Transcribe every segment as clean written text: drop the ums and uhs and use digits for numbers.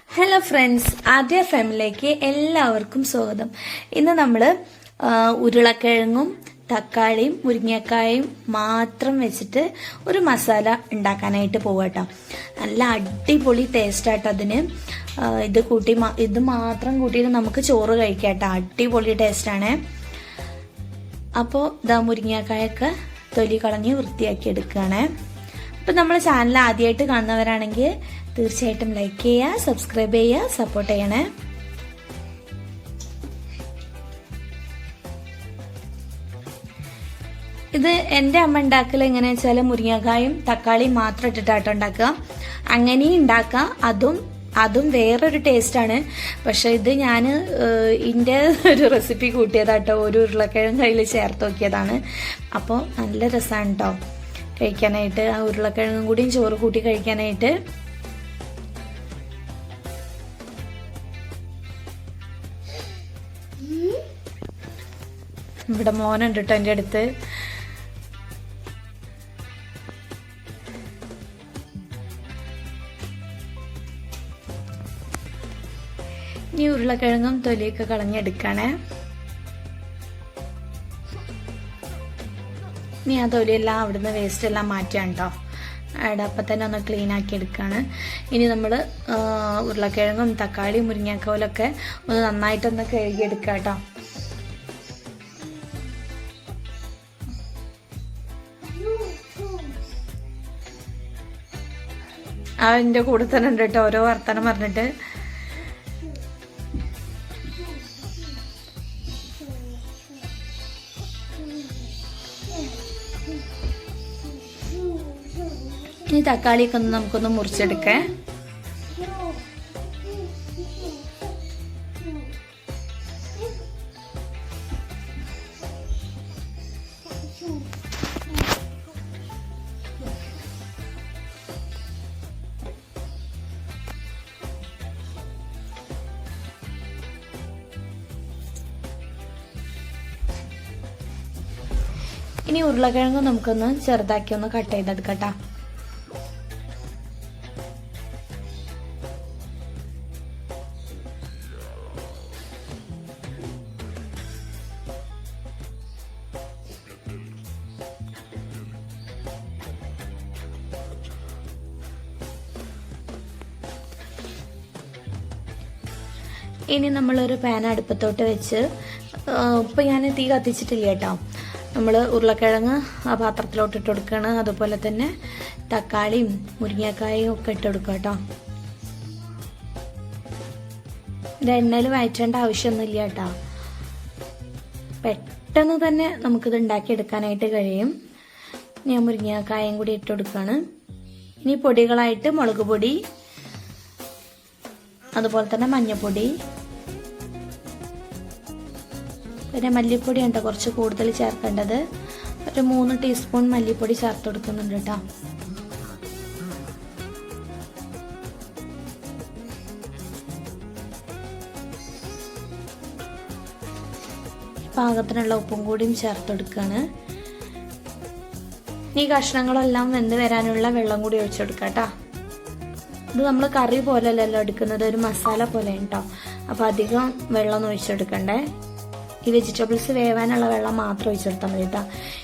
Hello friends, ആദ്യ ഫാമിലിയിലേക്ക് എല്ലാവർക്കും സ്വാഗതം. ഇന്ന് നമ്മൾ ഉരുളക്കിഴങ്ങും തക്കാളിയും മുരിങ്ങക്കായും മാത്രം വെച്ചിട്ട് ഒരു മസാല ഉണ്ടാക്കാനായിട്ട് പോകട്ടോ. നല്ല അടിപൊളി ടേസ്റ്റ് ആട്ടോ അതിന്. ഇത് മാത്രം കൂട്ടിയിട്ട് നമുക്ക് ചോറ് കഴിക്കാട്ടോ. അടിപൊളി ടേസ്റ്റാണ്. അപ്പോൾ മുരിങ്ങക്കായൊക്കെ തൊലി കളഞ്ഞ് വൃത്തിയാക്കി എടുക്കുകയാണ്. അപ്പം നമ്മൾ ചാനൽ ആദ്യമായിട്ട് കാണുന്നവരാണെങ്കിൽ തീർച്ചയായിട്ടും ലൈക്ക് ചെയ്യുക, സബ്സ്ക്രൈബ് ചെയ്യുക, സപ്പോർട്ട് ചെയ്യണേ. ഇത് എൻ്റെ അമ്മ ഉണ്ടാക്കൽ എങ്ങനെയാ വെച്ചാൽ മുരിങ്ങക്കായും തക്കാളിയും മാത്രം ഇട്ടിട്ടാട്ടോ ഉണ്ടാക്കുക. അങ്ങനെയും ഉണ്ടാക്കാം. അതും വേറൊരു ടേസ്റ്റാണ്. പക്ഷെ ഇത് ഞാൻ ഇതിൻ്റെ ഒരു റെസിപ്പി കൂട്ടിയതാട്ടോ. ഒരു ഉരുളക്കിഴങ്ങ് കയ്യിൽ ചേർത്ത് നോക്കിയതാണ്. അപ്പോൾ നല്ല രസമാണ് കേട്ടോ കഴിക്കാനായിട്ട്. ആ ഉരുളക്കിഴങ്ങും കൂടിയും ചോറ് കൂട്ടി കഴിക്കാനായിട്ട്. ഇവിടെ മോനുണ്ട് കേട്ടോ എൻ്റെ അടുത്ത്. ഇനി ഉരുളക്കിഴങ്ങും തൊലിയൊക്കെ കളഞ്ഞെടുക്കണേ. ഇനി ആ തൊലിയെല്ലാം അവിടുന്ന് വേസ്റ്റ് എല്ലാം മാറ്റാം കേട്ടോ. അവിടെ അപ്പം തന്നെ ഒന്ന് ക്ലീൻ ആക്കി എടുക്കുകയാണ്. ഇനി നമ്മൾ ഉരുളക്കിഴങ്ങും തക്കാളിയും മുരിങ്ങക്കോലൊക്കെ ഒന്ന് നന്നായിട്ടൊന്ന് കഴുകിയെടുക്കുക കേട്ടോ. എൻ്റെ കൂടെ തന്നെ ഉണ്ട് കേട്ടോ, ഓരോ വർത്തമാനം പറഞ്ഞിട്ട്. ഇനി തക്കാളിയൊക്കെ ഒന്ന് നമുക്കൊന്ന് മുറിച്ചെടുക്കേ. ഇനി ഉരുളക്കിഴങ്ങ് നമുക്കൊന്ന് ചെറുതാക്കി ഒന്ന് കട്ട് ചെയ്തെടുക്കട്ടോ. ഇനി നമ്മളൊരു പാൻ അടുപ്പത്തോട്ട് വെച്ച്, ഇപ്പം ഞാൻ തീ കത്തിച്ചിട്ടില്ല കേട്ടോ. നമ്മൾ ഉരുളക്കിഴങ്ങ് ആ പാത്രത്തിലോട്ട് ഇട്ട് കൊടുക്കുകയാണ്. അതുപോലെ തന്നെ തക്കാളിയും മുരിങ്ങക്കായും ഒക്കെ ഇട്ട് കൊടുക്കുക കേട്ടോ. ഇത് എണ്ണയിൽ വഴറ്റേണ്ട ആവശ്യമൊന്നുമില്ല കേട്ടോ. പെട്ടെന്ന് തന്നെ നമുക്കിത് ഉണ്ടാക്കിയെടുക്കാനായിട്ട് കഴിയും. ഞാൻ മുരിങ്ങക്കായും കൂടി ഇട്ട് കൊടുക്കുകയാണ്. ഇനി പൊടികളായിട്ട് മുളക് പൊടി, അതുപോലെ തന്നെ മഞ്ഞൾപ്പൊടി, പിന്നെ മല്ലിപ്പൊടി ഉണ്ട് കുറച്ച് കൂടുതൽ ചേർക്കേണ്ടത്. ഒരു 3 ടീസ്പൂൺ മല്ലിപ്പൊടി ചേർത്ത് കൊടുക്കുന്നുണ്ട് കേട്ടോ. പാകത്തിനുള്ള ഉപ്പും കൂടിയും ചേർത്ത് കൊടുക്കുകയാണ്. ഈ കഷ്ണങ്ങളെല്ലാം വെന്ത് വരാനുള്ള വെള്ളം കൂടി ഒഴിച്ചു കൊടുക്കാം കേട്ടോ. ഇത് നമ്മൾ കറി പോലെ അല്ലല്ലോ എടുക്കുന്നത്, ഒരു മസാല പോലെ കേട്ടോ. അപ്പോൾ അധികം വെള്ളം ഒഴിച്ചെടുക്കണ്ടേ. ഈ വെജിറ്റബിൾസ് വേവാനുള്ള വെള്ളം മാത്രം ഒഴിച്ചെടുത്താൽ മതി കേട്ടോ.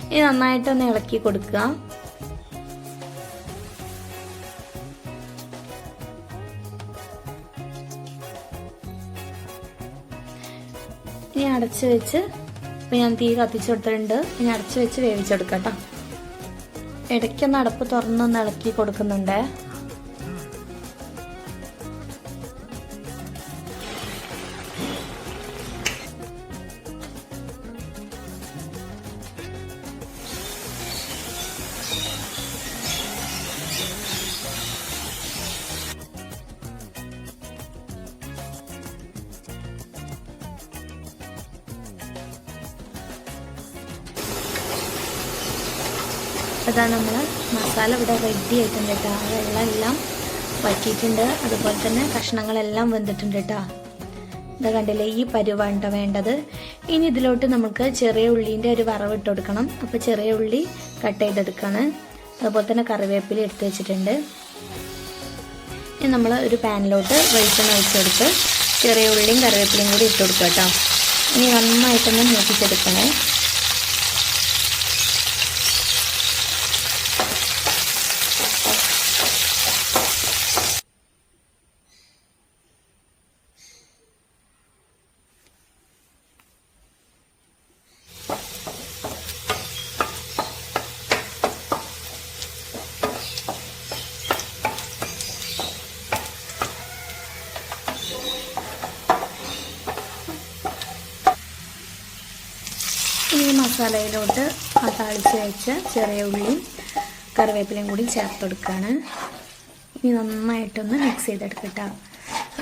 ഇനി നന്നായിട്ടൊന്ന് ഇളക്കി കൊടുക്കുക. ഇനി അടച്ചു വെച്ച്, ഇപ്പം ഞാൻ തീ കത്തിച്ചു കൊടുത്തിട്ടുണ്ട്. ഇനി അടച്ചു വെച്ച് വേവിച്ചെടുക്കാം കേട്ടോ. ഇടയ്ക്കൊന്ന് അടപ്പ് തുറന്നൊന്ന് ഇളക്കി കൊടുക്കുന്നുണ്ട്. അതാണ് നമ്മൾ മസാല ഇവിടെ റെഡി ആയിട്ടുണ്ട് കേട്ടോ. വെള്ളം എല്ലാം വറ്റിയിട്ടുണ്ട്. അതുപോലെ തന്നെ കഷ്ണങ്ങളെല്ലാം വെന്തിട്ടുണ്ട് കേട്ടോ. ഇതാ കണ്ടില്ലേ, ഈ പരുവാണ് വേണ്ടത്. ഇനി ഇതിലോട്ട് നമുക്ക് ചെറിയ ഉള്ളീൻ്റെ ഒരു വറവ് ഇട്ട് കൊടുക്കണം. അപ്പോൾ ചെറിയ ഉള്ളി കട്ട് ചെയ്തെടുക്കുകയാണ്. അതുപോലെ തന്നെ കറിവേപ്പില എടുത്ത് വെച്ചിട്ടുണ്ട്. ഇനി നമ്മൾ ഒരു പാനിലോട്ട് വെളിച്ചെണ്ണ ഒഴിച്ചെടുത്ത് ചെറിയ ഉള്ളിയും കറിവേപ്പിലയും കൂടി ഇട്ട് കൊടുക്കുക കേട്ടോ. ഇനി നന്നായിട്ടൊന്ന് മൂപ്പിച്ചെടുക്കണേ. ഇനി ഈ മസാലയിലോട്ട് ആ താളിച്ച് വെച്ച ചെറിയ ഉള്ളിയും കറിവേപ്പിലയും കൂടി ചേർത്ത് കൊടുക്കുകയാണ്. ഇനി നന്നായിട്ടൊന്ന് മിക്സ് ചെയ്തെടുക്കട്ടോ.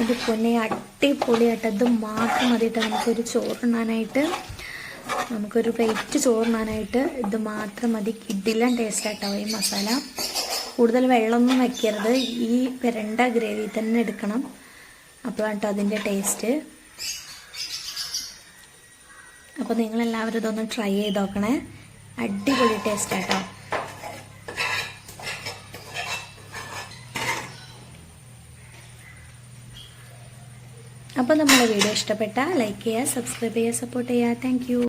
ഇത് പൊന്നെ അടിപൊളിയായിട്ട് ഇത് മാത്രം മതിയിട്ട് നമുക്കൊരു ചോറുണ്ണാനായിട്ട്, നമുക്കൊരു പ്ലേറ്റ് ചോറുണ്ണാനായിട്ട് ഇത് മാത്രം മതി. കിടിലൻ ടേസ്റ്റായിട്ടോ ഈ മസാല. കൂടുതൽ വെള്ളമൊന്നും വയ്ക്കരുത്, ഈ വരണ്ട ഗ്രേവി തന്നെ എടുക്കണം. അപ്പോഴാണ് കേട്ടോ അതിൻ്റെ ടേസ്റ്റ്. അപ്പോൾ നിങ്ങളെല്ലാവരും ഇതൊന്ന് ട്രൈ ചെയ്ത് നോക്കണേ. അടിപൊളി ടേസ്റ്റ് ആട്ടോ. അപ്പോൾ നമ്മുടെ വീഡിയോ ഇഷ്ടപ്പെട്ടാൽ ലൈക്ക് ചെയ്യുക, സബ്സ്ക്രൈബ് ചെയ്യുക, സപ്പോർട്ട് ചെയ്യുക. Thank you.